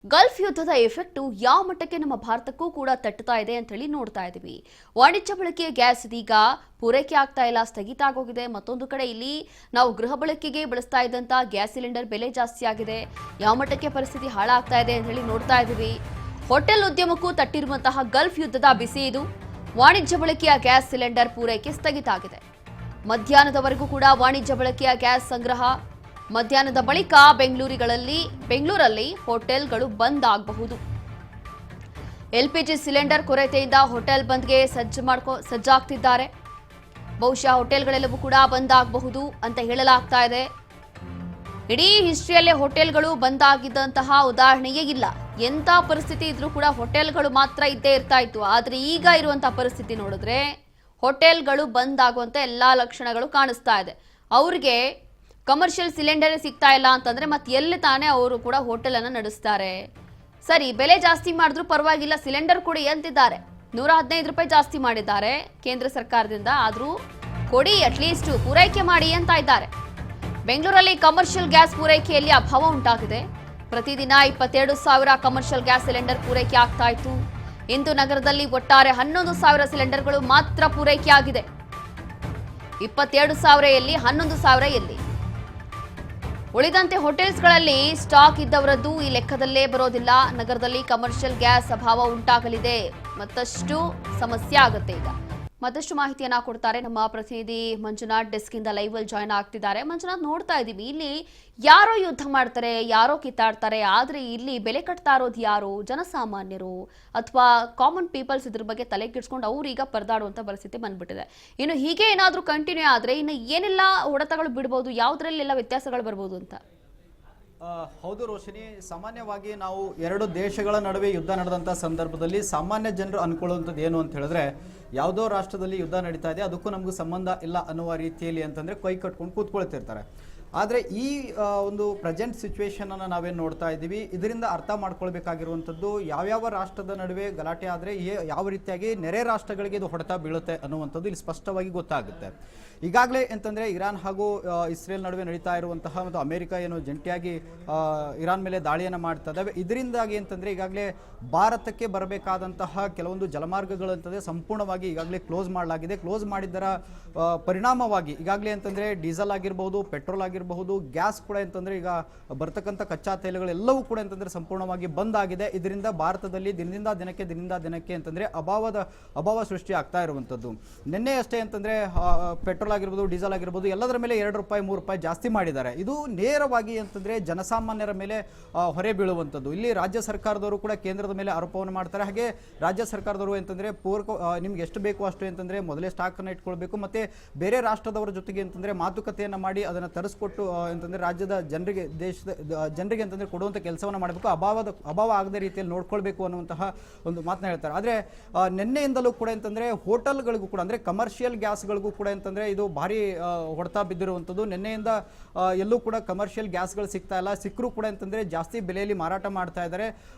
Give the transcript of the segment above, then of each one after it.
Gulf ಯುದ್ಧದ effect ಯಾವ ಮಟ್ಟಕ್ಕೆ ನಮ್ಮ ಭಾರತಕ್ಕೂ ಕೂಡ ತಟ್ಟುತ್ತಾ ಇದೆ ಅಂತ ಹೇಳಿ ನೋಡ್ತಾ ಇದೀವಿ. ವಾಣಿಜ್ಯ ಬಳಕೆಯ ಗ್ಯಾಸ್ ಇದೀಗ ಪೂರೈಕೆ ಆಗ್ತಾ ಇಲ್ಲ, ಸ್ಥಗಿತ ಆಗೋಗಿದೆ. ಮತ್ತೊಂದು ಕಡೆ ಇಲ್ಲಿ ನಾವು ಗೃಹ ಬಳಕೆಗೆ ಬಳಸ್ತಾ ಇದ್ದಂತ ಗ್ಯಾಸ್ ಸಿಲಿಂಡರ್ ಬೆಲೆ ಜಾಸ್ತಿ ಆಗಿದೆ. ಯಾವ ಮಟ್ಟಕ್ಕೆ ಪರಿಸ್ಥಿತಿ ಹಾಳಾಗ್ತಾ ಇದೆ ಅಂತ ಹೇಳಿ ನೋಡ್ತಾ ಇದೀವಿ. ಹೋಟೆಲ್ ಉದ್ಯಮಕ್ಕೂ ತಟ್ಟಿರುವಂತಹ ಗಲ್ಫ್ ಯುದ್ಧದ ಬಿಸಿ ಇದು. ವಾಣಿಜ್ಯ ಬಳಕೆಯ ಗ್ಯಾಸ್ ಸಿಲಿಂಡರ್ ಪೂರೈಕೆ ಸ್ಥಗಿತ ಆಗಿದೆ. ಮಧ್ಯಾಹ್ನದವರೆಗೂ ಕೂಡ ವಾಣಿಜ್ಯ ಬಳಕೆಯ ಗ್ಯಾಸ್ ಸಂಗ್ರಹ. ಮಧ್ಯಾಹ್ನದ ಬಳಿಕ ಬೆಂಗಳೂರಲ್ಲಿ ಹೋಟೆಲ್ಗಳು ಬಂದ್ ಆಗಬಹುದು. ಎಲ್ಪಿಜಿ ಸಿಲಿಂಡರ್ ಕೊರತೆಯಿಂದ ಹೋಟೆಲ್ ಬಂದ್ಗೆ ಸಜ್ಜಾಗ್ತಿದ್ದಾರೆ. ಬಹುಶಃ ಹೋಟೆಲ್ಗಳೆಲ್ಲವೂ ಕೂಡ ಬಂದ್ ಆಗಬಹುದು ಅಂತ ಹೇಳಲಾಗ್ತಾ ಇದೆ. ಇಡೀ ಹಿಸ್ಟ್ರಿಯಲ್ಲೇ ಹೋಟೆಲ್ಗಳು ಬಂದ್ ಆಗಿದ್ದಂತಹ ಉದಾಹರಣೆಯೇ ಇಲ್ಲ. ಎಂಥ ಪರಿಸ್ಥಿತಿ ಇದ್ರೂ ಕೂಡ ಹೋಟೆಲ್ಗಳು ಮಾತ್ರ ಇದ್ದೇ ಇರ್ತಾ ಇತ್ತು. ಆದ್ರೆ ಈಗ ಇರುವಂತಹ ಪರಿಸ್ಥಿತಿ ನೋಡಿದ್ರೆ ಹೋಟೆಲ್ಗಳು ಬಂದ್ ಆಗುವಂತ ಎಲ್ಲಾ ಲಕ್ಷಣಗಳು ಕಾಣಿಸ್ತಾ ಇದೆ. ಅವ್ರಿಗೆ ಕಮರ್ಷಿಯಲ್ ಸಿಲಿಂಡರ್ ಸಿಗ್ತಾ ಇಲ್ಲ ಅಂತಂದ್ರೆ ಮತ್ತೆ ಎಲ್ಲಿ ತಾನೇ ಅವರು ಕೂಡ ಹೋಟೆಲ್ ಅನ್ನ ನಡೆಸ್ತಾರೆ. ಸರಿ, ಬೆಲೆ ಜಾಸ್ತಿ ಮಾಡಿದ್ರು ಪರವಾಗಿಲ್ಲ, ಸಿಲಿಂಡರ್ ಕೊಡಿ ಅಂತಿದ್ದಾರೆ. 115 ರೂಪಾಯಿ ಜಾಸ್ತಿ ಮಾಡಿದ್ದಾರೆ ಕೇಂದ್ರ ಸರ್ಕಾರದಿಂದ. ಆದ್ರೂ ಕೊಡಿ, ಅಟ್ಲೀಸ್ಟ್ ಪೂರೈಕೆ ಮಾಡಿ ಅಂತ ಇದ್ದಾರೆ. ಬೆಂಗಳೂರಲ್ಲಿ ಕಮರ್ಷಿಯಲ್ ಗ್ಯಾಸ್ ಪೂರೈಕೆಯಲ್ಲಿ ಅಭಾವ ಉಂಟಾಗಿದೆ. ಪ್ರತಿದಿನ 22,000 ಕಮರ್ಷಿಯಲ್ ಗ್ಯಾಸ್ ಸಿಲಿಂಡರ್ ಪೂರೈಕೆ ಆಗ್ತಾ ಇತ್ತು. ಇಂದು ನಗರದಲ್ಲಿ ಒಟ್ಟಾರೆ 11,000 ಸಿಲಿಂಡರ್ಗಳು ಮಾತ್ರ ಪೂರೈಕೆ ಆಗಿದೆ. 22,000 ಎಲ್ಲಿ, 11,000 ಎಲ್ಲಿ? ಉಳಿದಂತೆ ಹೋಟೆಲ್ಸ್ಗಳಲ್ಲಿ ಸ್ಟಾಕ್ ಇದ್ದವರದ್ದು ಈ ಲೆಕ್ಕದಲ್ಲೇ ಬರೋದಿಲ್ಲ. ನಗರದಲ್ಲಿ ಕಮರ್ಷಿಯಲ್ ಗ್ಯಾಸ್ ಅಭಾವ ಉಂಟಾಗಲಿದೆ. ಮತ್ತಷ್ಟು ಸಮಸ್ಯೆ ಆಗುತ್ತೆ. ಈಗ ಮತ್ತಷ್ಟು ಮಾಹಿತಿಯನ್ನ ಕೊಡ್ತಾರೆ ನಮ್ಮ ಪ್ರತಿನಿಧಿ ಮಂಜುನಾಥ್. ಡೆಸ್ಕ್ ಇಂದ ಲೈವ್ ಅಲ್ಲಿ ಜಾಯ್ನ್ ಆಗ್ತಿದ್ದಾರೆ. ಮಂಜುನಾಥ್, ನೋಡ್ತಾ ಇದೀವಿ ಇಲ್ಲಿ ಯಾರೋ ಯುದ್ಧ ಮಾಡ್ತಾರೆ, ಯಾರೋ ಕಿತ್ತಾಡ್ತಾರೆ. ಆದ್ರೆ ಇಲ್ಲಿ ಬೆಲೆ ಕಟ್ತಾ ಇರೋದು ಯಾರು? ಜನಸಾಮಾನ್ಯರು ಅಥವಾ ಕಾಮನ್ ಪೀಪಲ್ಸ್ ಇದ್ರ ಬಗ್ಗೆ ತಲೆ ಕೆಡಿಸ್ಕೊಂಡು ಅವ್ರು ಈಗ ಪರದಾಡುವಂತ ಪರಿಸ್ಥಿತಿ ಬಂದ್ಬಿಟ್ಟಿದೆ. ಇನ್ನು ಹೀಗೆ ಏನಾದ್ರೂ ಕಂಟಿನ್ಯೂ ಆದ್ರೆ ಇನ್ನು ಏನೆಲ್ಲ ಹೊಡೆತಗಳು ಬಿಡಬಹುದು, ಯಾವ್ದ್ರಲ್ಲೆಲ್ಲ ವ್ಯತ್ಯಾಸಗಳು ಬರ್ಬೋದು ಅಂತ? ಹೌದು ರೋಶಿನಿ, ಸಾಮಾನ್ಯವಾಗಿ ನಾವು ಎರಡು ದೇಶಗಳ ನಡುವೆ ಯುದ್ಧ ನಡೆದಂಥ ಸಂದರ್ಭದಲ್ಲಿ ಸಾಮಾನ್ಯ ಜನರು ಅನ್ಕೊಳ್ಳುವಂಥದ್ದು ಏನು ಅಂತ ಹೇಳಿದ್ರೆ, ಯಾವುದೋ ರಾಷ್ಟ್ರದಲ್ಲಿ ಯುದ್ಧ ನಡೀತಾ ಇದೆ, ಅದಕ್ಕೂ ನಮಗೂ ಸಂಬಂಧ ಇಲ್ಲ ಅನ್ನುವ ರೀತಿಯಲ್ಲಿ ಅಂತಂದರೆ ಕೈ ಕಟ್ಕೊಂಡು ಕೂತ್ಕೊಳ್ತಿರ್ತಾರೆ. ಆದರೆ ಈ ಒಂದು ಪ್ರೆಸೆಂಟ್ ಸಿಚುವೇಶನನ್ನು ನಾವೇನು ನೋಡ್ತಾ ಇದ್ದೀವಿ, ಇದರಿಂದ ಅರ್ಥ ಮಾಡ್ಕೊಳ್ಬೇಕಾಗಿರುವಂಥದ್ದು ಯಾವ್ಯಾವ ರಾಷ್ಟ್ರದ ನಡುವೆ ಗಲಾಟೆ ಆದರೆ ಯಾವ ರೀತಿಯಾಗಿ ನೆರೆ ರಾಷ್ಟ್ರಗಳಿಗೆ ಇದು ಹೊಡೆತ ಬೀಳುತ್ತೆ ಅನ್ನುವಂಥದ್ದು ಇಲ್ಲಿ ಸ್ಪಷ್ಟವಾಗಿ ಗೊತ್ತಾಗುತ್ತೆ. ಈಗಾಗಲೇ ಅಂತಂದರೆ ಇರಾನ್ ಹಾಗೂ ಇಸ್ರೇಲ್ ನಡುವೆ ನಡೀತಾ ಇರುವಂತಹ ಮತ್ತು ಅಮೆರಿಕ ಏನು ಜಂಟಿಯಾಗಿ ಇರಾನ್ ಮೇಲೆ ದಾಳಿಯನ್ನು ಮಾಡ್ತಾ ಇದ್ದಾವೆ. ಇದರಿಂದಾಗಿ ಅಂತಂದರೆ ಈಗಾಗಲೇ ಭಾರತಕ್ಕೆ ಬರಬೇಕಾದಂತಹ ಕೆಲವೊಂದು ಜಲಮಾರ್ಗಗಳು ಅಂತಂದರೆ ಸಂಪೂರ್ಣವಾಗಿ ಈಗಾಗಲೇ ಕ್ಲೋಸ್ ಮಾಡಲಾಗಿದೆ. ಕ್ಲೋಸ್ ಮಾಡಿದ್ದರ ಪರಿಣಾಮವಾಗಿ ಈಗಾಗಲೇ ಅಂತಂದರೆ ಡೀಸೆಲ್ ಆಗಿರ್ಬೋದು, ಪೆಟ್ರೋಲ್ ಆಗಿರಬಹುದು, ಗ್ಯಾಸ್ ಕೂಡ ಅಂತಂದರೆ ಈಗ ಬರ್ತಕ್ಕಂಥ ಕಚ್ಚಾ ತೈಲಗಳೆಲ್ಲವೂ ಕೂಡ ಅಂತಂದರೆ ಸಂಪೂರ್ಣವಾಗಿ ಬಂದ್ ಆಗಿದೆ. ಇದರಿಂದ ಭಾರತದಲ್ಲಿ ದಿನದಿಂದ ದಿನಕ್ಕೆ ಅಂತಂದರೆ ಅಭಾವ ಸೃಷ್ಟಿ ಆಗ್ತಾ ಇರುವಂಥದ್ದು. ನಿನ್ನೆ ಅಷ್ಟೇ ಅಂತಂದರೆ ಪೆಟ್ರೋಲ್ ಆಗಿರ್ಬೋದು, ಡೀಸೆಲ್ ಆಗಿರ್ಬೋದು, ಎಲ್ಲದರ ಮೇಲೆ 2 ರೂಪಾಯಿ 3 ರೂಪಾಯಿ ಜಾಸ್ತಿ ಮಾಡಿದ್ದಾರೆ. ಇದು ನೇರವಾಗಿ ಅಂತಂದರೆ ಜನಸಾಮಾನ್ಯರ ಮೇಲೆ ಹೊರೆ ಬೀಳುವಂಥದ್ದು. ಇಲ್ಲಿ ರಾಜ್ಯ ಸರ್ಕಾರದವರು ಕೂಡ ಕೇಂದ್ರದ ಮೇಲೆ ಆರೋಪವನ್ನು ಮಾಡ್ತಾರೆ. ಹಾಗೆ ರಾಜ್ಯ ಸರ್ಕಾರದವರು ಅಂತಂದರೆ ನಿಮ್ಗೆ ಎಷ್ಟು ಬೇಕು ಅಷ್ಟು ಅಂತಂದರೆ ಮೊದಲೇ ಸ್ಟಾಕನ್ನು ಇಟ್ಕೊಳ್ಬೇಕು, ಮತ್ತು ಬೇರೆ ರಾಷ್ಟ್ರದವರ ಜೊತೆಗೆ ಅಂತಂದರೆ ಮಾತುಕತೆಯನ್ನು ಮಾಡಿ ಅದನ್ನು ತರಿಸ್ಕೊಟ್ಟು ಅಂತಂದರೆ ರಾಜ್ಯದ ದೇಶದ ಜನರಿಗೆ ಅಂತಂದರೆ ಕೊಡುವಂಥ ಕೆಲಸವನ್ನು ಮಾಡಬೇಕು, ಅಭಾವ ಆಗದ ರೀತಿಯಲ್ಲಿ ನೋಡ್ಕೊಳ್ಬೇಕು ಅನ್ನುವಂತಹ ಒಂದು ಮಾತನ್ನ ಹೇಳ್ತಾರೆ. ಆದರೆ ನಿನ್ನೆಯಿಂದಲೂ ಕೂಡ ಅಂತಂದರೆ ಹೋಟೆಲ್ಗಳಿಗೂ ಕೂಡ ಅಂದರೆ ಕಮರ್ಷಿಯಲ್ ಗ್ಯಾಸ್ಗಳಿಗೂ ಕೂಡ ಅಂತಂದರೆ ಇದು ಭಾರಿ ಹೊಡೆತ ಬಿದ್ದಿರುವಂಥದ್ದು. ನಿನ್ನೆಯಿಂದ ಎಲ್ಲೂ ಕೂಡ ಕಮರ್ಷಿಯಲ್ ಗ್ಯಾಸ್ಗಳು ಸಿಗ್ತಾ ಇಲ್ಲ. ಸಿಕ್ಕರೂ ಕೂಡ ಅಂತಂದರೆ ಜಾಸ್ತಿ ಬೆಲೆಯಲ್ಲಿ ಮಾರಾಟ ಮಾಡ್ತಾ ಇದ್ದಾರೆ.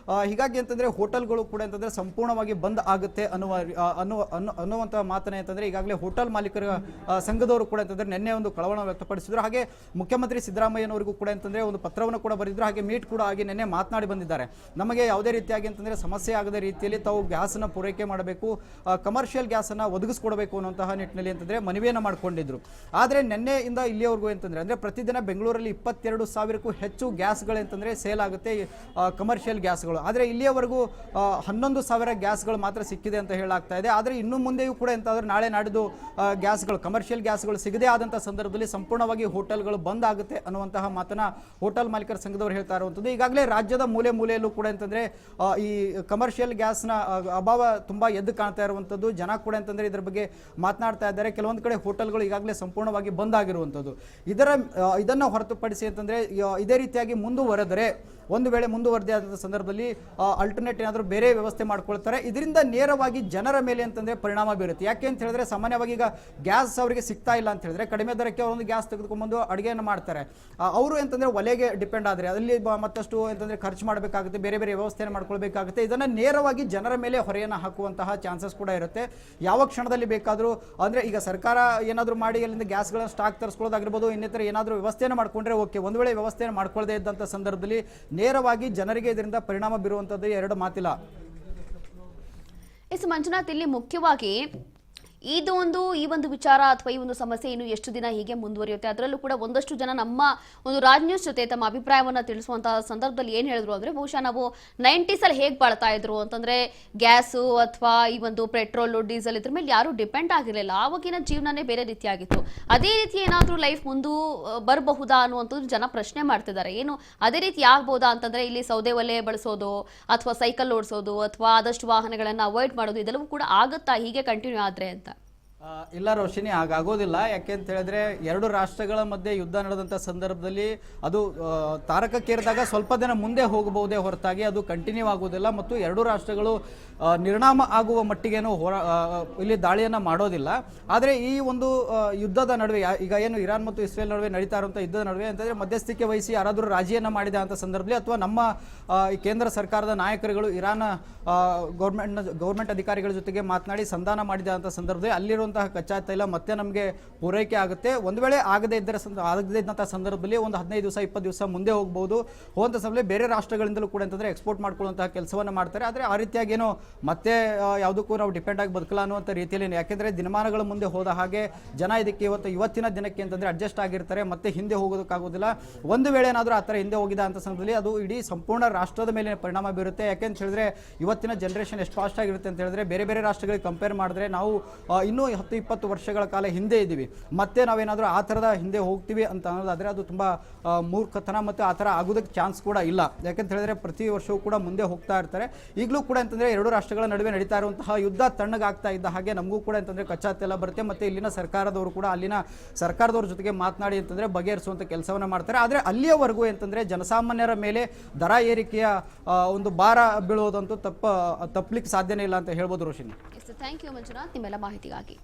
ಹೀಗಾಗಿ ಅಂತಂದರೆ ಹೋಟೆಲ್ಗಳು ಕೂಡ ಅಂತಂದರೆ ಸಂಪೂರ್ಣವಾಗಿ ಬಂದ್ ಆಗುತ್ತೆ ಅನ್ನುವಂಥ ಮಾತನ್ನ ಅಂತಂದರೆ ಈಗಾಗಲೇ ಹೋಟೆಲ್ ಮಾಲೀಕರ ಸಂಘದವರು ಕೂಡ ಅಂತಂದರೆ ನಿನ್ನೆ ಒಂದು ಕಳವಳ ವ್ಯಕ್ತಪಡಿಸಿದ್ರು. ಹಾಗೆ ಮುಖ್ಯಮಂತ್ರಿ ಸಿದ್ದರಾಮಯ್ಯನವರಿಗೂ ಕೂಡ ಅಂತಂದರೆ ಒಂದು ಪತ್ರವನ್ನು ಕೂಡ ಬರೆದಿದ್ರು. ಹಾಗೆ ಮೀಟ್ ಕೂಡ ಆಗಿ ನಿನ್ನೆ ಮಾತನಾಡಿ ಬಂದಿದ್ದಾರೆ. ನಮಗೆ ಯಾವುದೇ ರೀತಿಯಾಗಿ ಅಂತಂದರೆ ಸಮಸ್ಯೆ ಆಗದ ರೀತಿಯಲ್ಲಿ ತಾವು ಗ್ಯಾಸನ್ನು ಪೂರೈಕೆ ಮಾಡಬೇಕು, ಕಮರ್ಷಿಯಲ್ ಗ್ಯಾಸನ್ನು ಒದಗಿಸ್ಕೊಡಬೇಕು ಅನ್ನುವಂತಹ ನಿಟ್ಟಿನಲ್ಲಿ ಅಂತಂದರೆ ಮನವಿಯನ್ನು ಮಾಡಿಕೊಂಡಿದ್ರು. ಆದರೆ ನಿನ್ನೆಯಿಂದ ಇಲ್ಲಿಯವರೆಗೂ ಅಂತಂದರೆ ಅಂದರೆ ಪ್ರತಿದಿನ ಬೆಂಗಳೂರಲ್ಲಿ 22,000ಕ್ಕೂ ಹೆಚ್ಚು ಗ್ಯಾಸ್ಗಳು ಅಂತಂದರೆ ಸೇಲ್ ಆಗುತ್ತೆ, ಕಮರ್ಷಿಯಲ್ ಗ್ಯಾಸ್ಗಳು. ಆದರೆ ಇಲ್ಲಿಯವರೆಗೂ 11,000 ಗ್ಯಾಸ್ಗಳು ಮಾತ್ರ ಸಿಕ್ಕಿದೆ ಅಂತ ಹೇಳಲಾಗ್ತಾ ಇದೆ. ಆದರೆ ಇನ್ನು ಮುಂದೆಯೂ ಕೂಡ ಎಂತಾದರೂ ನಾಳೆ ನಾಡಿದ್ದು ಗ್ಯಾಸ್ಗಳು ಕಮರ್ಷಿಯಲ್ ಗ್ಯಾಸ್ಗಳು ಸಿಗದೇ ಆದಂಥ ಸಂದರ್ಭದಲ್ಲಿ ಸಂಪೂರ್ಣವಾಗಿ ಹೋಟೆಲ್ಗಳು ಬಂದ್ ಆಗುತ್ತೆ ಅನ್ನುವಂತಹ ಮಾತನ್ನ ಹೋಟೆಲ್ ಮಾಲೀಕರ ಸಂಘದವರು ಹೇಳ್ತಾ ಇರುವಂಥದ್ದು. ಈಗಾಗಲೇ ರಾಜ್ಯದ ಮೂಲೆಯಲ್ಲೂ ಕೂಡ ಅಂತಂದರೆ ಈ ಕಮರ್ಷಿಯಲ್ ಗ್ಯಾಸ್ನ ಅಭಾವ ತುಂಬ ಎದ್ದು ಕಾಣ್ತಾ ಇರುವಂಥದ್ದು. ಜನ ಕೂಡ ಅಂತಂದರೆ ಇದರ ಬಗ್ಗೆ ಮಾತನಾಡ್ತಾ ಇದ್ದಾರೆ. ಕೆಲವೊಂದು ಕಡೆ ಹೋಟೆಲ್ಗಳು ಈಗಾಗಲೇ ಸಂಪೂರ್ಣವಾಗಿ ಬಂದ್ ಆಗಿರುವಂಥದ್ದು. ಇದನ್ನು ಹೊರತುಪಡಿಸಿ ಅಂತಂದರೆ ಇದೇ ರೀತಿಯಾಗಿ ಮುಂದುವರೆದರೆ, ಒಂದು ವೇಳೆ ಮುಂದುವರೆದೇ ಆದ ಸಂದರ್ಭದಲ್ಲಿ ಅಲ್ಟರ್ನೇಟ್ ಏನಾದರೂ ಬೇರೆ ವ್ಯವಸ್ಥೆ ಮಾಡ್ಕೊಳ್ತಾರೆ. ಇದರಿಂದ ನೇರವಾಗಿ ಜನರ ಮೇಲೆ ಅಂತಂದರೆ ಪರಿಣಾಮ ಬೀರುತ್ತೆ. ಯಾಕೆ ಅಂತ ಹೇಳಿದ್ರೆ ಸಾಮಾನ್ಯವಾಗಿ ಈಗ ಗ್ಯಾಸ್ ಅವರಿಗೆ ಸಿಗ್ತಾ ಇಲ್ಲ ಅಂತ ಹೇಳಿದ್ರೆ ಕಡಿಮೆ ದರಕ್ಕೆ ಒಂದು ಗ್ಯಾಸ್ ತೆಗೆದುಕೊಂಡ್ಬಂದು ಅಡುಗೆಯನ್ನು ಮಾಡ್ತಾರೆ. ಅವರು ಅಂತಂದರೆ ಒಲೆಗೆ ಡಿಪೆಂಡ್ ಆದರೆ ಅಲ್ಲಿ ಮತ್ತಷ್ಟು ಅಂತಂದರೆ ಖರ್ಚು ಮಾಡಬೇಕಾಗುತ್ತೆ, ಬೇರೆ ವ್ಯವಸ್ಥೆಯನ್ನು ಮಾಡ್ಕೊಳ್ಬೇಕಾಗುತ್ತೆ. ಇದನ್ನು ನೇರವಾಗಿ ಜನರ ಮೇಲೆ ಹೊರೆಯನ್ನು ಹಾಕುವಂತಹ ಚಾನ್ಸಸ್ ಕೂಡ ಇರುತ್ತೆ. ಯಾವ ಕ್ಷಣದಲ್ಲಿ ಬೇಕಾದರೂ ಅಂದರೆ ಈಗ ಸರ್ಕಾರ ಏನಾದರೂ ಮಾಡಿ ಅಲ್ಲಿಂದ ಗ್ಯಾಸ್ಗಳನ್ನು ಸ್ಟಾಕ್ ತರಿಸ್ಕೊಳ್ಳೋದಾಗಿರ್ಬೋದು, ಇನ್ನಿತರ ಏನಾದರೂ ವ್ಯವಸ್ಥೆಯನ್ನು ಮಾಡ್ಕೊಂಡ್ರೆ ಓಕೆ. ಒಂದು ವೇಳೆ ವ್ಯವಸ್ಥೆಯನ್ನು ಮಾಡ್ಕೊಳ್ಳದೇ ಇದ್ದಂಥ ಸಂದರ್ಭದಲ್ಲಿ ನೇರವಾಗಿ ಜನರಿಗೆ ಇದರಿಂದ ಪರಿಣಾಮ ಬೀರುವಂಥದ್ದು ಎರಡು ಮಾತಿಲ್ಲ. ಎಸ್ ಮಂಜುನಾಥ್, ಇಲ್ಲಿ ಮುಖ್ಯವಾಗಿ ಈ ಒಂದು ವಿಚಾರ ಅಥವಾ ಈ ಒಂದು ಸಮಸ್ಯೆ ಇನ್ನು ಎಷ್ಟು ದಿನ ಹೀಗೆ ಮುಂದುವರಿಯುತ್ತೆ? ಅದರಲ್ಲೂ ಕೂಡ ಒಂದಷ್ಟು ಜನ ನಮ್ಮ ಒಂದು ರಾಜ್ ನ್ಯೂಸ್ ಜೊತೆ ತಮ್ಮ ಅಭಿಪ್ರಾಯವನ್ನ ತಿಳಿಸುವಂತಹ ಸಂದರ್ಭದಲ್ಲಿ ಏನ್ ಹೇಳಿದ್ರು ಅಂದ್ರೆ, ಬಹುಶಃ ನಾವು 90s ಅಲ್ಲಿ ಹೇಗೆ ಬಾಳ್ತಾ ಇದ್ರು ಅಂತಂದ್ರೆ ಗ್ಯಾಸು ಅಥವಾ ಈ ಒಂದು ಪೆಟ್ರೋಲ್ ಡೀಸೆಲ್ ಇದ್ರ ಮೇಲೆ ಯಾರು ಡಿಪೆಂಡ್ ಆಗಿರಲಿಲ್ಲ. ಆವಾಗಿನ ಜೀವನನೇ ಬೇರೆ ರೀತಿಯಾಗಿತ್ತು. ಅದೇ ರೀತಿ ಏನಾದ್ರೂ ಲೈಫ್ ಮುಂದೆ ಬರಬಹುದಾ ಅನ್ನುವಂಥದ್ದು ಜನ ಪ್ರಶ್ನೆ ಮಾಡ್ತಿದ್ದಾರೆ. ಏನು ಅದೇ ರೀತಿ ಆಗ್ಬೋದಾ ಅಂತಂದ್ರೆ ಇಲ್ಲಿ ಸೌದೆ ಒಲೆ ಬಳಸೋದು ಅಥವಾ ಸೈಕಲ್ ಓಡಿಸೋದು ಅಥವಾ ಆದಷ್ಟು ವಾಹನಗಳನ್ನ ಅವಾಯ್ಡ್ ಮಾಡೋದು ಇದೆಲ್ಲವೂ ಕೂಡ ಆಗುತ್ತಾ ಹೀಗೆ ಕಂಟಿನ್ಯೂ ಆದ್ರೆ ಅಂತ? ಇಲ್ಲ ರೋಶಿನಿ, ಹಾಗಾಗೋದಿಲ್ಲ. ಯಾಕೆ ಅಂತ ಹೇಳಿದ್ರೆ ಎರಡು ರಾಷ್ಟ್ರಗಳ ಮಧ್ಯೆ ಯುದ್ಧ ನಡೆದಂಥ ಸಂದರ್ಭದಲ್ಲಿ ಅದು ತಾರಕಕ್ಕೇರಿದಾಗ ಸ್ವಲ್ಪ ದಿನ ಮುಂದೆ ಹೋಗಬಹುದೇ ಹೊರತಾಗಿ ಅದು ಕಂಟಿನ್ಯೂ ಆಗೋದಿಲ್ಲ. ಮತ್ತು ಎರಡು ರಾಷ್ಟ್ರಗಳು ನಿರ್ನಾಮ ಆಗುವ ಮಟ್ಟಿಗೇನು ಇಲ್ಲಿ ದಾಳಿಯನ್ನು ಮಾಡೋದಿಲ್ಲ. ಆದರೆ ಈ ಒಂದು ಯುದ್ಧದ ನಡುವೆ ಈಗ ಏನು ಇರಾನ್ ಮತ್ತು ಇಸ್ರೇಲ್ ನಡುವೆ ನಡೀತಾ ಇರುವಂಥ ಯುದ್ಧದ ನಡುವೆ ಅಂತಂದರೆ ಮಧ್ಯಸ್ಥಿಕೆ ವಹಿಸಿ ಯಾರಾದರೂ ರಾಜಿಯನ್ನು ಮಾಡಿದ ಅಂತ ಸಂದರ್ಭದಲ್ಲಿ ಅಥವಾ ನಮ್ಮ ಈ ಕೇಂದ್ರ ಸರ್ಕಾರದ ನಾಯಕರುಗಳು ಇರಾನ್ ಗೌರ್ಮೆಂಟ್ ಅಧಿಕಾರಿಗಳ ಜೊತೆಗೆ ಮಾತನಾಡಿ ಸಂಧಾನ ಮಾಡಿದ ಅಂತ ಸಂದರ್ಭದಲ್ಲಿ ಅಲ್ಲಿರುವಂತಹ ಕಚ್ಚಾ ತೈಲ ಮತ್ತೆ ನಮಗೆ ಪೂರೈಕೆ ಆಗುತ್ತೆ. ಒಂದು ವೇಳೆ ಆಗದೇ ಇದ್ದಂಥ ಸಂದರ್ಭದಲ್ಲಿ ಒಂದು 15 ದಿವಸ 20 ದಿವಸ ಮುಂದೆ ಹೋಗಬಹುದು. ಹೋದಂಥ ಸಮಯದಲ್ಲಿ ಬೇರೆ ರಾಷ್ಟ್ರಗಳಿಂದಲೂ ಕೂಡ ಅಂತಂದರೆ ಎಕ್ಸ್ಪೋರ್ಟ್ ಮಾಡ್ಕೊಳ್ಳುವಂತಹ ಕೆಲಸವನ್ನು ಮಾಡ್ತಾರೆ. ಆದರೆ ಆ ರೀತಿಯಾಗಿ ಏನೋ ಮತ್ತೆ ಯಾವುದಕ್ಕೂ ನಾವು ಡಿಪೆಂಡ್ ಆಗಿ ಬದುಕಲ್ಲ ಅನ್ನುವಂಥ ರೀತಿಯಲ್ಲಿ, ಯಾಕೆಂದರೆ ದಿನಮಾನಗಳ ಮುಂದೆ ಹೋದ ಹಾಗೆ ಜನ ಇದಕ್ಕೆ ಇವತ್ತಿನ ದಿನಕ್ಕೆ ಅಂತಂದರೆ ಅಡ್ಜಸ್ಟ್ ಆಗಿರ್ತಾರೆ, ಮತ್ತೆ ಹಿಂದೆ ಹೋಗೋದಕ್ಕಾಗೋದಿಲ್ಲ. ಒಂದು ವೇಳೆ ಏನಾದರೂ ಆ ಥರ ಹಿಂದೆ ಹೋಗಿದ ಅಂತ ಸಂದರ್ಭದಲ್ಲಿ ಅದು ಇಡೀ ಸಂಪೂರ್ಣ ರಾಷ್ಟ್ರದ ಮೇಲೆ ಪರಿಣಾಮ ಬೀರುತ್ತೆ. ಯಾಕೆಂತ ಹೇಳಿದ್ರೆ ಇವತ್ತಿನ ಜನರೇಷನ್ ಎಷ್ಟು ಫಾಸ್ಟ್ ಆಗಿರುತ್ತೆ ಅಂತ ಹೇಳಿದ್ರೆ ಬೇರೆ ರಾಷ್ಟ್ರಗಳಿಗೆ ಕಂಪೇರ್ ಮಾಡಿದ್ರೆ ನಾವು ಇನ್ನೂ 10-20 ವರ್ಷಗಳ ಕಾಲ ಹಿಂದೆ ಇದ್ದೀವಿ. ಮತ್ತೆ ನಾವೇನಾದರೂ ಆ ಥರದ ಹಿಂದೆ ಹೋಗ್ತೀವಿ ಅಂತ ಅನ್ನೋದಾದರೆ ಅದು ತುಂಬ ಮೂರ್ಖತನ ಮತ್ತು ಆ ಥರ ಆಗೋದಕ್ಕೆ ಚಾನ್ಸ್ ಕೂಡ ಇಲ್ಲ. ಯಾಕೆಂತ ಹೇಳಿದ್ರೆ ಪ್ರತಿ ವರ್ಷವೂ ಕೂಡ ಮುಂದೆ ಹೋಗ್ತಾ ಇರ್ತಾರೆ. ಈಗಲೂ ಕೂಡ ಅಂತಂದರೆ ಎರಡು ರಾಷ್ಟ್ರಗಳ ನಡುವೆ ನಡೀತಾ ಇರುವಂತಹ ಯುದ್ಧ ತಣ್ಣಗಾಗ್ತಾ ಇದ್ದ ಹಾಗೆ ನಮಗೂ ಕೂಡ ಅಂತಂದರೆ ಕಚ್ಚಾ ತೈಲ ಬರುತ್ತೆ. ಮತ್ತು ಇಲ್ಲಿನ ಸರ್ಕಾರದವರು ಕೂಡ ಅಲ್ಲಿನ ಸರ್ಕಾರದವ್ರ ಜೊತೆಗೆ ಮಾತನಾಡಿ ಅಂತಂದರೆ ಬಗೆಹರಿಸುವಂಥ ಕೆಲಸವನ್ನು ಮಾಡ್ತಾರೆ. ಆದರೆ ಅಲ್ಲಿಯವರೆಗೂ ಅಂತಂದರೆ ಜನಸಾಮಾನ್ಯರ ಮೇಲೆ ದರ ಏರಿಕೆಯ ಒಂದು ಭಾರ ಬೀಳುವುದಂತೂ ತಪ್ಪಲಿಕ್ಕೆ ಸಾಧ್ಯನೇ ಇಲ್ಲ ಅಂತ ಹೇಳ್ಬೋದು ರೋಶಿನಿ. ಥ್ಯಾಂಕ್ ಯು ಮಂಜುನಾಥ್, ನಿಮ್ಮೆಲ್ಲ ಮಾಹಿತಿಗಾಗಿ.